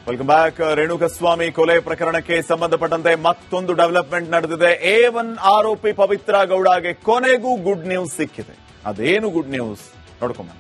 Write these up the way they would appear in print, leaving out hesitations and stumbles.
Welcome back. Renukaswamy ಕೊಲೆ ಪ್ರಕರಣಕ್ಕೆ ಸಂಬಂಧಪಟ್ಟಂತೆ ಮತ್ತೊಂದು ಡೆವಲಪ್ಮೆಂಟ್ ನಡೆದಿದೆ. A1 ಆರೋಪಿ ಪವಿತ್ರ ಗೌಡಗೆ ಕೊನೆಗೂ ಗುಡ್ ನ್ಯೂಸ್ ಸಿಕ್ಕಿದೆ. ಅದೇನು ಗುಡ್ ನ್ಯೂಸ್ ನೋಡ್ಕೊಂಬ.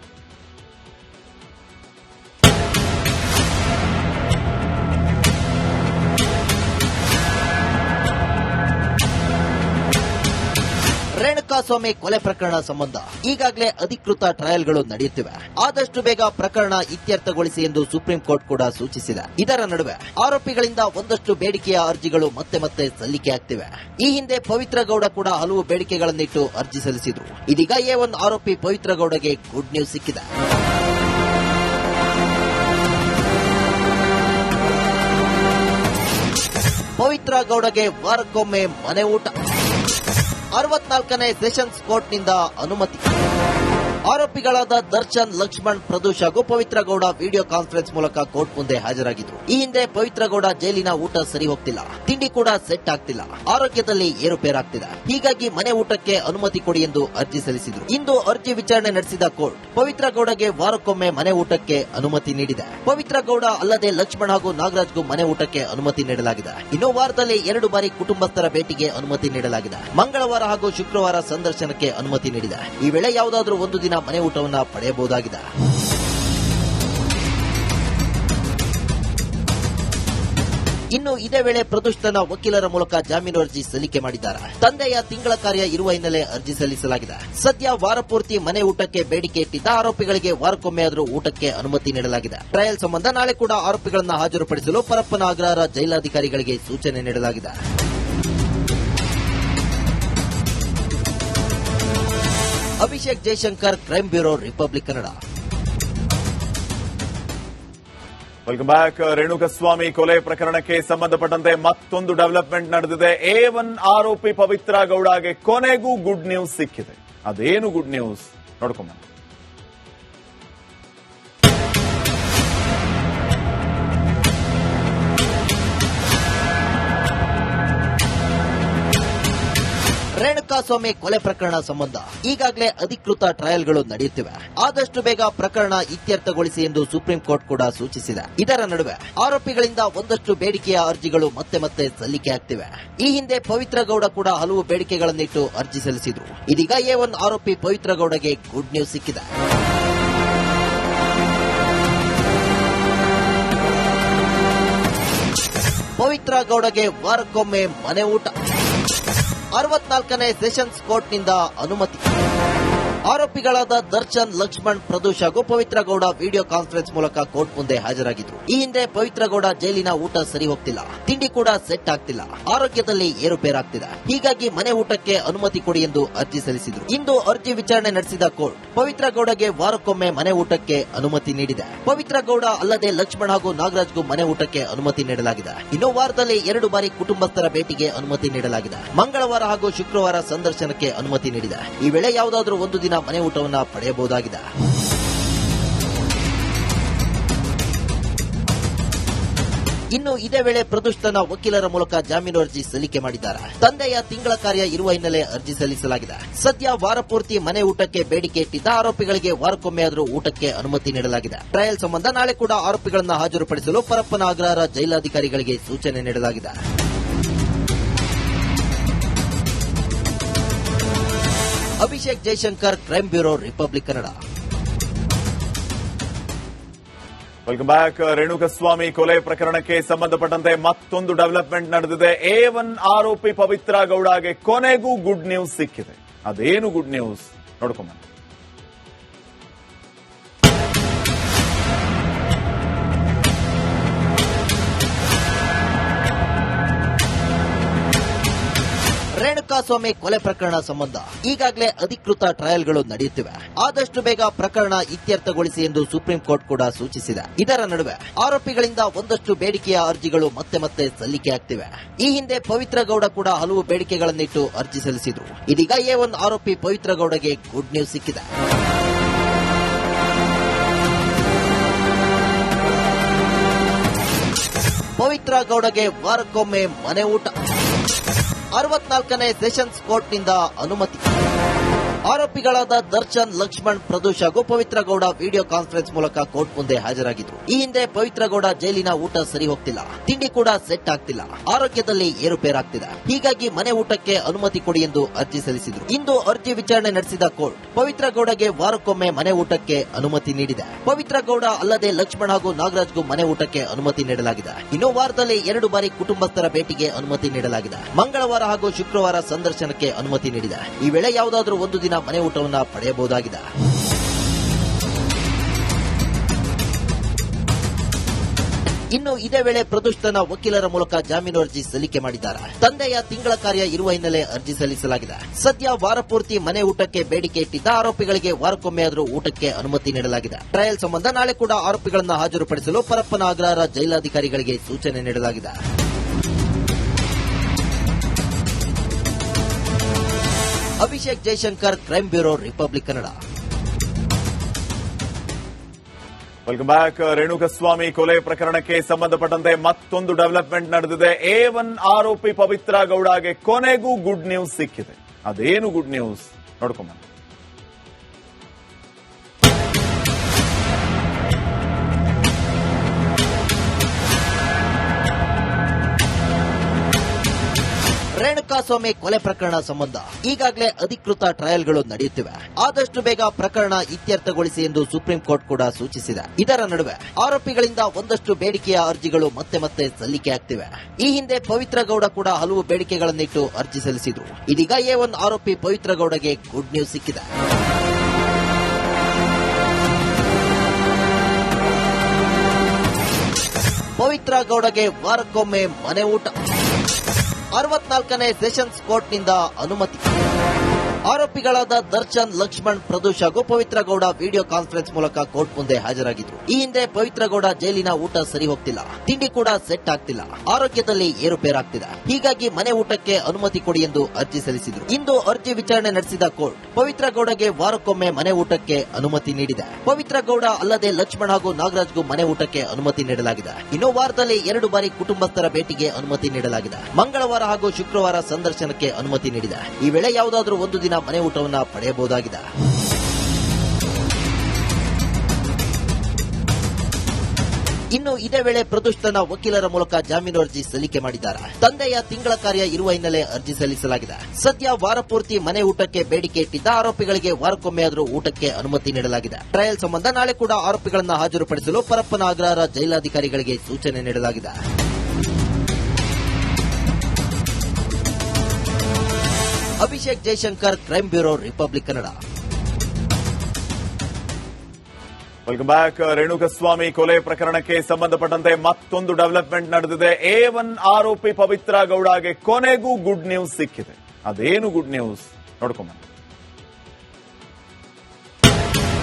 ರೇಣುಕಾಸ್ವಾಮಿ ಕೊಲೆ ಪ್ರಕರಣ ಸಂಬಂಧ ಈಗಾಗಲೇ ಅಧಿಕೃತ ಟ್ರಯಲ್ಗಳು ನಡೆಯುತ್ತಿವೆ. ಆದಷ್ಟು ಬೇಗ ಪ್ರಕರಣ ಇತ್ಯರ್ಥಗೊಳಿಸಿ ಎಂದು ಸುಪ್ರೀಂ ಕೋರ್ಟ್ ಕೂಡ ಸೂಚಿಸಿದೆ. ಇದರ ನಡುವೆ ಆರೋಪಿಗಳಿಂದ ಒಂದಷ್ಟು ಬೇಡಿಕೆಯ ಅರ್ಜಿಗಳು ಮತ್ತೆ ಮತ್ತೆ ಸಲ್ಲಿಕೆಯಾಗ್ತಿವೆ. ಈ ಹಿಂದೆ ಪವಿತ್ರ ಗೌಡ ಕೂಡ ಹಲವು ಬೇಡಿಕೆಗಳನ್ನಿಟ್ಟು ಅರ್ಜಿ ಸಲ್ಲಿಸಿದ್ರು. ಇದೀಗ A1 ಆರೋಪಿ ಪವಿತ್ರ ಗೌಡಗೆ ಗುಡ್ ನ್ಯೂಸ್ ಸಿಕ್ಕಿದೆ. ಪವಿತ್ರ ಗೌಡಗೆ ವಾರಕ್ಕೊಮ್ಮೆ ಮನೆ ಊಟ, 64ನೇ ಸೆಷನ್ಸ್ ಕೋರ್ಟ್ನಿಂದ ಅನುಮತಿ. ಆರೋಪಿಗಳಾದ ದರ್ಶನ್, ಲಕ್ಷ್ಮಣ್, ಪ್ರದೋಷ್ ಹಾಗೂ ಪವಿತ್ರ ಗೌಡ ವಿಡಿಯೋ ಕಾನ್ಫರೆನ್ಸ್ ಮೂಲಕ ಕೋರ್ಟ್ ಮುಂದೆ ಹಾಜರಾಗಿದ್ರು. ಈ ಹಿಂದೆ ಪವಿತ್ರ ಗೌಡ ಜೈಲಿನ ಊಟ ಸರಿ ಹೋಗ್ತಿಲ್ಲ, ತಿಂಡಿ ಕೂಡ ಸೆಟ್ ಆಗ್ತಿಲ್ಲ, ಆರೋಗ್ಯದಲ್ಲಿ ಏರುಪೇರಾಗ್ತಿದೆ. ಹೀಗಾಗಿ ಮನೆ ಊಟಕ್ಕೆ ಅನುಮತಿ ಕೊಡಿ ಎಂದು ಅರ್ಜಿ ಸಲ್ಲಿಸಿದ್ರು. ಇಂದು ಅರ್ಜಿ ವಿಚಾರಣೆ ನಡೆಸಿದ ಕೋರ್ಟ್ ಪವಿತ್ರ ಗೌಡಗೆ ವಾರಕ್ಕೊಮ್ಮೆ ಮನೆ ಊಟಕ್ಕೆ ಅನುಮತಿ ನೀಡಿದೆ. ಪವಿತ್ರ ಗೌಡ ಅಲ್ಲದೆ ಲಕ್ಷ್ಮಣ್ ಹಾಗೂ ನಾಗರಾಜ್ಗೂ ಮನೆ ಊಟಕ್ಕೆ ಅನುಮತಿ ನೀಡಲಾಗಿದೆ. ಇನ್ನು ವಾರದಲ್ಲಿ 2 ಬಾರಿ ಕುಟುಂಬಸ್ಥರ ಭೇಟಿಗೆ ಅನುಮತಿ ನೀಡಲಾಗಿದೆ. ಮಂಗಳವಾರ ಹಾಗೂ ಶುಕ್ರವಾರ ಸಂದರ್ಶನಕ್ಕೆ ಅನುಮತಿ ನೀಡಿದೆ. ಈ ವೇಳೆ ಯಾವುದಾದ್ರೂ ಒಂದು ದಿನ ಮನೆ ಊಟವನ್ನು ಪಡೆಯಬಹುದಾಗಿದೆ. ಇನ್ನು ಇದೇ ವೇಳೆ ಪ್ರದೋಷ್ ತನ್ನ ವಕೀಲರ ಮೂಲಕ ಜಾಮೀನು ಅರ್ಜಿ ಸಲ್ಲಿಕೆ ಮಾಡಿದ್ದಾರೆ. ತಂದೆಯ ತಿಂಗಳ ಕಾರ್ಯ ಇರುವ ಹಿನ್ನೆಲೆ ಅರ್ಜಿ ಸಲ್ಲಿಸಲಾಗಿದೆ. ಸದ್ಯ ವಾರ ಪೂರ್ತಿ ಮನೆ ಊಟಕ್ಕೆ ಬೇಡಿಕೆ ಇಟ್ಟಿದ್ದ ಆರೋಪಿಗಳಿಗೆ ವಾರಕ್ಕೊಮ್ಮೆ ಆದರೂ ಊಟಕ್ಕೆ ಅನುಮತಿ ನೀಡಲಾಗಿದೆ. ಟ್ರಯಲ್ ಸಂಬಂಧ ನಾಳೆ ಕೂಡ ಆರೋಪಿಗಳನ್ನು ಹಾಜರುಪಡಿಸಲು ಪರಪ್ಪನ ಅಗ್ರಹಾರ ಜೈಲಾಧಿಕಾರಿಗಳಿಗೆ ಸೂಚನೆ ನೀಡಲಾಗಿದೆ. Abhishek Jaishankar, crime bureau, republic Kannada. Welcome back. Renukaswamy ಕೊಲೆ ಪ್ರಕರಣಕ್ಕೆ ಸಂಬಂಧಪಟ್ಟಂತೆ ಮತ್ತೊಂದು ಡೆವಲಪ್ಮೆಂಟ್ ನಡೆದಿದೆ. A1 ಆರೋಪಿ ಪವಿತ್ರ ಗೌಡಗೆ ಕೊನೆಗೂ ಗುಡ್ ನ್ಯೂಸ್ ಸಿಕ್ಕಿದೆ. ಅದೇನು ಗುಡ್ ನ್ಯೂಸ್ ನೋಡ್ಕೊಂಬ. ರೇಣುಕಾಸ್ವಾಮಿ ಕೊಲೆ ಪ್ರಕರಣ ಸಂಬಂಧ ಈಗಾಗಲೇ ಅಧಿಕೃತ ಟ್ರಯಲ್ಗಳು ನಡೆಯುತ್ತಿವೆ. ಆದಷ್ಟು ಬೇಗ ಪ್ರಕರಣ ಇತ್ಯರ್ಥಗೊಳಿಸಿ ಎಂದು ಸುಪ್ರೀಂ ಕೋರ್ಟ್ ಕೂಡ ಸೂಚಿಸಿದೆ. ಇದರ ನಡುವೆ ಆರೋಪಿಗಳಿಂದ ಒಂದಷ್ಟು ಬೇಡಿಕೆಯ ಅರ್ಜಿಗಳು ಮತ್ತೆ ಮತ್ತೆ ಸಲ್ಲಿಕೆಯಾಗ್ತಿವೆ. ಈ ಹಿಂದೆ ಪವಿತ್ರ ಗೌಡ ಕೂಡ ಹಲವು ಬೇಡಿಕೆಗಳನ್ನಿಟ್ಟು ಅರ್ಜಿ ಸಲ್ಲಿಸಿದ್ರು. ಇದೀಗ A1 ಆರೋಪಿ ಪವಿತ್ರ ಗೌಡಗೆ ಗುಡ್ ನ್ಯೂಸ್ ಸಿಕ್ಕಿದೆ. ಪವಿತ್ರ ಗೌಡಗೆ ವಾರಕ್ಕೊಮ್ಮೆ ಮನೆ ಊಟ, 64ನೇ ಸೆಷನ್ಸ್ ಕೋರ್ಟ್ನಿಂದ ಅನುಮತಿ. ಆರೋಪಿಗಳಾದ ದರ್ಶನ್, ಲಕ್ಷ್ಮಣ್, ಪ್ರದೋಷ್ ಹಾಗೂ ಪವಿತ್ರ ಗೌಡ ವಿಡಿಯೋ ಕಾನ್ಫರೆನ್ಸ್ ಮೂಲಕ ಕೋರ್ಟ್ ಮುಂದೆ ಹಾಜರಾಗಿದ್ರು. ಈ ಹಿಂದೆ ಪವಿತ್ರ ಗೌಡ ಜೈಲಿನ ಊಟ ಸರಿ ಹೋಗ್ತಿಲ್ಲ, ತಿಂಡಿ ಕೂಡ ಸೆಟ್ ಆಗ್ತಿಲ್ಲ, ಆರೋಗ್ಯದಲ್ಲಿ ಏರುಪೇರಾಗ್ತಿದೆ. ಹೀಗಾಗಿ ಮನೆ ಊಟಕ್ಕೆ ಅನುಮತಿ ಕೊಡಿ ಎಂದು ಅರ್ಜಿ ಸಲ್ಲಿಸಿದ್ರು. ಇಂದು ಅರ್ಜಿ ವಿಚಾರಣೆ ನಡೆಸಿದ ಕೋರ್ಟ್ ಪವಿತ್ರ ಗೌಡಗೆ ವಾರಕ್ಕೊಮ್ಮೆ ಮನೆ ಊಟಕ್ಕೆ ಅನುಮತಿ ನೀಡಿದೆ. ಪವಿತ್ರ ಗೌಡ ಅಲ್ಲದೆ ಲಕ್ಷ್ಮಣ್ ಹಾಗೂ ನಾಗರಾಜ್ಗೂ ಮನೆ ಊಟಕ್ಕೆ ಅನುಮತಿ ನೀಡಲಾಗಿದೆ. ಇನ್ನು ವಾರದಲ್ಲಿ 2 ಬಾರಿ ಕುಟುಂಬಸ್ಥರ ಭೇಟಿಗೆ ಅನುಮತಿ ನೀಡಲಾಗಿದೆ. ಮಂಗಳವಾರ ಹಾಗೂ ಶುಕ್ರವಾರ ಸಂದರ್ಶನಕ್ಕೆ ಅನುಮತಿ ನೀಡಿದೆ. ಈ ವೇಳೆ ಯಾವುದಾದ್ರೂ ಒಂದು ದಿನ ಮನೆ ಊಟವನ್ನು ಪಡೆಯಬಹುದಾಗಿದೆ. ಇನ್ನು ಇದೇ ವೇಳೆ ಪ್ರದೋಷ್ ತನ್ನ ವಕೀಲರ ಮೂಲಕ ಜಾಮೀನು ಅರ್ಜಿ ಸಲ್ಲಿಕೆ ಮಾಡಿದ್ದಾರೆ. ತಂದೆಯ ತಿಂಗಳ ಕಾರ್ಯ ಇರುವ ಹಿನ್ನೆಲೆ ಅರ್ಜಿ ಸಲ್ಲಿಸಲಾಗಿದೆ. ಸದ್ಯ ವಾರ ಪೂರ್ತಿ ಮನೆ ಊಟಕ್ಕೆ ಬೇಡಿಕೆ ಇಟ್ಟಿದ್ದ ಆರೋಪಿಗಳಿಗೆ ವಾರಕ್ಕೊಮ್ಮೆ ಆದರೂ ಊಟಕ್ಕೆ ಅನುಮತಿ ನೀಡಲಾಗಿದೆ. ಟ್ರಯಲ್ ಸಂಬಂಧ ನಾಳೆ ಕೂಡ ಆರೋಪಿಗಳನ್ನು ಹಾಜರುಪಡಿಸಲು ಪರಪ್ಪನ ಅಗ್ರಹಾರ ಜೈಲಾಧಿಕಾರಿಗಳಿಗೆ ಸೂಚನೆ ನೀಡಲಾಗಿದೆ. Abhishek Jaishankar, crime bureau, republic Kannada. Welcome back. Renukaswamy ಕೊಲೆ ಪ್ರಕರಣಕ್ಕೆ ಸಂಬಂಧಪಟ್ಟಂತೆ ಮತ್ತೊಂದು ಡೆವಲಪ್ಮೆಂಟ್ ನಡೆದಿದೆ. A1 ಆರೋಪಿ ಪವಿತ್ರ ಗೌಡಗೆ ಕೊನೆಗೂ ಗುಡ್ ನ್ಯೂಸ್ ಸಿಕ್ಕಿದೆ. ಅದೇನು ಗುಡ್ ನ್ಯೂಸ್ ನೋಡ್ಕೊಂಬ. ರೇಣುಕಾಸ್ವಾಮಿ ಕೊಲೆ ಪ್ರಕರಣ ಸಂಬಂಧ ಈಗಾಗಲೇ ಅಧಿಕೃತ ಟ್ರಯಲ್ಗಳು ನಡೆಯುತ್ತಿವೆ. ಆದಷ್ಟು ಬೇಗ ಪ್ರಕರಣ ಇತ್ಯರ್ಥಗೊಳಿಸಿ ಎಂದು ಸುಪ್ರೀಂ ಕೋರ್ಟ್ ಕೂಡ ಸೂಚಿಸಿದೆ. ಇದರ ನಡುವೆ ಆರೋಪಿಗಳಿಂದ ಒಂದಷ್ಟು ಬೇಡಿಕೆಯ ಅರ್ಜಿಗಳು ಮತ್ತೆ ಮತ್ತೆ ಸಲ್ಲಿಕೆಯಾಗ್ತಿವೆ. ಈ ಹಿಂದೆ ಪವಿತ್ರ ಗೌಡ ಕೂಡ ಹಲವು ಬೇಡಿಕೆಗಳನ್ನಿಟ್ಟು ಅರ್ಜಿ ಸಲ್ಲಿಸಿದ್ರು. ಇದೀಗ A1 ಆರೋಪಿ ಪವಿತ್ರ ಗೌಡಗೆ ಗುಡ್ ನ್ಯೂಸ್ ಸಿಕ್ಕಿದೆ. ಪವಿತ್ರ ಗೌಡಗೆ ವಾರಕ್ಕೊಮ್ಮೆ ಮನೆ ಊಟ, 64ನೇ ಸೆಷನ್ಸ್ ಕೋರ್ಟ್ನಿಂದ ಅನುಮತಿ. ಆರೋಪಿಗಳಾದ ದರ್ಶನ್, ಲಕ್ಷ್ಮಣ್, ಪ್ರದೋಷ್ ಹಾಗೂ ಪವಿತ್ರ ಗೌಡ ವಿಡಿಯೋ ಕಾನ್ಫರೆನ್ಸ್ ಮೂಲಕ ಕೋರ್ಟ್ ಮುಂದೆ ಹಾಜರಾಗಿದ್ರು. ಈ ಹಿಂದೆ ಪವಿತ್ರ ಗೌಡ ಜೈಲಿನ ಊಟ ಸರಿ ಹೋಗ್ತಿಲ್ಲ, ತಿಂಡಿ ಕೂಡ ಸೆಟ್ ಆಗ್ತಿಲ್ಲ, ಆರೋಗ್ಯದಲ್ಲಿ ಏರುಪೇರಾಗ್ತಿದೆ. ಹೀಗಾಗಿ ಮನೆ ಊಟಕ್ಕೆ ಅನುಮತಿ ಕೊಡಿ ಎಂದು ಅರ್ಜಿ ಸಲ್ಲಿಸಿದ್ರು. ಇಂದು ಅರ್ಜಿ ವಿಚಾರಣೆ ನಡೆಸಿದ ಕೋರ್ಟ್ ಪವಿತ್ರ ಗೌಡಗೆ ವಾರಕ್ಕೊಮ್ಮೆ ಮನೆ ಊಟಕ್ಕೆ ಅನುಮತಿ ನೀಡಿದೆ. ಪವಿತ್ರ ಗೌಡ ಅಲ್ಲದೆ ಲಕ್ಷ್ಮಣ್ ಹಾಗೂ ನಾಗರಾಜ್ಗೂ ಮನೆ ಊಟಕ್ಕೆ ಅನುಮತಿ ನೀಡಲಾಗಿದೆ. ಇನ್ನು ವಾರದಲ್ಲಿ 2 ಬಾರಿ ಕುಟುಂಬಸ್ಥರ ಭೇಟಿಗೆ ಅನುಮತಿ ನೀಡಲಾಗಿದೆ. ಮಂಗಳವಾರ ಹಾಗೂ ಶುಕ್ರವಾರ ಸಂದರ್ಶನಕ್ಕೆ ಅನುಮತಿ ನೀಡಿದೆ. ಈ ವೇಳೆ ಯಾವುದಾದ್ರೂ ಒಂದು ದಿನ ಮನೆ ಊಟವನ್ನು ಪಡೆಯಬಹುದಾಗಿದೆ. ಇನ್ನು ಇದೇ ವೇಳೆ ಪ್ರದೋಷ್ ತನ್ನ ವಕೀಲರ ಮೂಲಕ ಜಾಮೀನು ಅರ್ಜಿ ಸಲ್ಲಿಕೆ ಮಾಡಿದ್ದಾರೆ. ತಂದೆಯ ತಿಂಗಳ ಕಾರ್ಯ ಇರುವ ಹಿನ್ನೆಲೆ ಅರ್ಜಿ ಸಲ್ಲಿಸಲಾಗಿದೆ. ಸದ್ಯ ವಾರ ಪೂರ್ತಿ ಮನೆ ಊಟಕ್ಕೆ ಬೇಡಿಕೆ ಇಟ್ಟಿದ್ದ ಆರೋಪಿಗಳಿಗೆ ವಾರಕ್ಕೊಮ್ಮೆ ಆದರೂ ಊಟಕ್ಕೆ ಅನುಮತಿ ನೀಡಲಾಗಿದೆ. ಟ್ರಯಲ್ ಸಂಬಂಧ ನಾಳೆ ಕೂಡ ಆರೋಪಿಗಳನ್ನು ಹಾಜರುಪಡಿಸಲು ಪರಪ್ಪನ ಅಗ್ರಹಾರ ಜೈಲಾಧಿಕಾರಿಗಳಿಗೆ ಸೂಚನೆ ನೀಡಲಾಗಿದೆ. Abhishek Jaishankar, crime bureau, republic Kannada. Welcome back. Renukaswamy ಕೊಲೆ ಪ್ರಕರಣಕ್ಕೆ ಸಂಬಂಧಪಟ್ಟಂತೆ ಮತ್ತೊಂದು ಡೆವಲಪ್ಮೆಂಟ್ ನಡೆದಿದೆ. A1 ಆರೋಪಿ ಪವಿತ್ರ ಗೌಡಗೆ ಕೊನೆಗೂ ಗುಡ್ ನ್ಯೂಸ್ ಸಿಕ್ಕಿದೆ. ಅದೇನು ಗುಡ್ ನ್ಯೂಸ್ ನೋಡ್ಕೊಂಬ. ರೇಣುಕಾಸ್ವಾಮಿ ಕೊಲೆ ಪ್ರಕರಣ ಸಂಬಂಧ ಈಗಾಗಲೇ ಅಧಿಕೃತ ಟ್ರಯಲ್ಗಳು ನಡೆಯುತ್ತಿವೆ. ಆದಷ್ಟು ಬೇಗ ಪ್ರಕರಣ ಇತ್ಯರ್ಥಗೊಳಿಸಿ ಎಂದು ಸುಪ್ರೀಂ ಕೋರ್ಟ್ ಕೂಡ ಸೂಚಿಸಿದೆ. ಇದರ ನಡುವೆ ಆರೋಪಿಗಳಿಂದ ಒಂದಷ್ಟು ಬೇಡಿಕೆಯ ಅರ್ಜಿಗಳು ಮತ್ತೆ ಮತ್ತೆ ಸಲ್ಲಿಕೆಯಾಗ್ತಿವೆ. ಈ ಹಿಂದೆ ಪವಿತ್ರ ಗೌಡ ಕೂಡ ಹಲವು ಬೇಡಿಕೆಗಳನ್ನಿಟ್ಟು ಅರ್ಜಿ ಸಲ್ಲಿಸಿದ್ರು. ಇದೀಗ A1 ಆರೋಪಿ ಪವಿತ್ರ ಗೌಡಗೆ ಗುಡ್ ನ್ಯೂಸ್ ಸಿಕ್ಕಿದೆ. ಪವಿತ್ರ ಗೌಡಗೆ ವಾರಕ್ಕೊಮ್ಮೆ ಮನೆ ಊಟ. 64ನೇ ಸೆಷನ್ಸ್ ಕೋರ್ಟ್ನಿಂದ ಅನುಮತಿ. ಆರೋಪಿಗಳಾದ ದರ್ಶನ್, ಲಕ್ಷ್ಮಣ್, ಪ್ರದೋಷ್ ಹಾಗೂ ಪವಿತ್ರ ಗೌಡ ವಿಡಿಯೋ ಕಾನ್ಫರೆನ್ಸ್ ಮೂಲಕ ಕೋರ್ಟ್ ಮುಂದೆ ಹಾಜರಾಗಿದ್ರು. ಈ ಹಿಂದೆ ಪವಿತ್ರ ಗೌಡ ಜೈಲಿನ ಊಟ ಸರಿ ಹೋಗ್ತಿಲ್ಲ, ತಿಂಡಿ ಕೂಡ ಸೆಟ್ ಆಗ್ತಿಲ್ಲ, ಆರೋಗ್ಯದಲ್ಲಿ ಏರುಪೇರಾಗ್ತಿದೆ. ಹೀಗಾಗಿ ಮನೆ ಊಟಕ್ಕೆ ಅನುಮತಿ ಕೊಡಿ ಎಂದು ಅರ್ಜಿ ಸಲ್ಲಿಸಿದ್ರು. ಇಂದು ಅರ್ಜಿ ವಿಚಾರಣೆ ನಡೆಸಿದ ಕೋರ್ಟ್ ಪವಿತ್ರ ಗೌಡಗೆ ವಾರಕ್ಕೊಮ್ಮೆ ಮನೆ ಊಟಕ್ಕೆ ಅನುಮತಿ ನೀಡಿದೆ. ಪವಿತ್ರ ಗೌಡ ಅಲ್ಲದೆ ಲಕ್ಷ್ಮಣ್ ಹಾಗೂ ನಾಗರಾಜ್ಗೂ ಮನೆ ಊಟಕ್ಕೆ ಅನುಮತಿ ನೀಡಲಾಗಿದೆ. ಇನ್ನು ವಾರದಲ್ಲಿ 2 ಬಾರಿ ಕುಟುಂಬಸ್ಥರ ಭೇಟಿಗೆ ಅನುಮತಿ ನೀಡಲಾಗಿದೆ. ಮಂಗಳವಾರ ಹಾಗೂ ಶುಕ್ರವಾರ ಸಂದರ್ಶನಕ್ಕೆ ಅನುಮತಿ ನೀಡಿದೆ. ಈ ವೇಳೆ ಯಾವುದಾದ್ರೂ ಒಂದು ದಿನ ಮನೆ ಊಟವನ್ನು ಪಡೆಯಬಹುದಾಗಿದೆ. ಇನ್ನು ಇದೇ ವೇಳೆ ಪ್ರದೋಷ್ ತನ್ನ ವಕೀಲರ ಮೂಲಕ ಜಾಮೀನು ಅರ್ಜಿ ಸಲ್ಲಿಕೆ ಮಾಡಿದ್ದಾರೆ. ತಂದೆಯ ತಿಂಗಳ ಕಾರ್ಯ ಇರುವ ಹಿನ್ನೆಲೆ ಅರ್ಜಿ ಸಲ್ಲಿಸಲಾಗಿದೆ. ಸದ್ಯ ವಾರ ಪೂರ್ತಿ ಮನೆ ಊಟಕ್ಕೆ ಬೇಡಿಕೆ ಇಟ್ಟಿದ್ದ ಆರೋಪಿಗಳಿಗೆ ವಾರಕ್ಕೊಮ್ಮೆ ಆದರೂ ಊಟಕ್ಕೆ ಅನುಮತಿ ನೀಡಲಾಗಿದೆ. ಟ್ರಯಲ್ ಸಂಬಂಧ ನಾಳೆ ಕೂಡ ಆರೋಪಿಗಳನ್ನು ಹಾಜರುಪಡಿಸಲು ಪರಪ್ಪನ ಅಗ್ರಹಾರ ಜೈಲಾಧಿಕಾರಿಗಳಿಗೆ ಸೂಚನೆ ನೀಡಲಾಗಿದೆ. Abhishek Jaishankar, crime bureau, republic Kannada. Welcome back. Renukaswamy ಕೊಲೆ ಪ್ರಕರಣಕ್ಕೆ ಸಂಬಂಧಪಟ್ಟಂತೆ ಮತ್ತೊಂದು ಡೆವಲಪ್ಮೆಂಟ್ ನಡೆದಿದೆ. A1 ಆರೋಪಿ ಪವಿತ್ರ ಗೌಡಗೆ ಕೊನೆಗೂ ಗುಡ್ ನ್ಯೂಸ್ ಸಿಕ್ಕಿದೆ. ಅದೇನು ಗುಡ್ ನ್ಯೂಸ್ ನೋಡ್ಕೊಂಬ.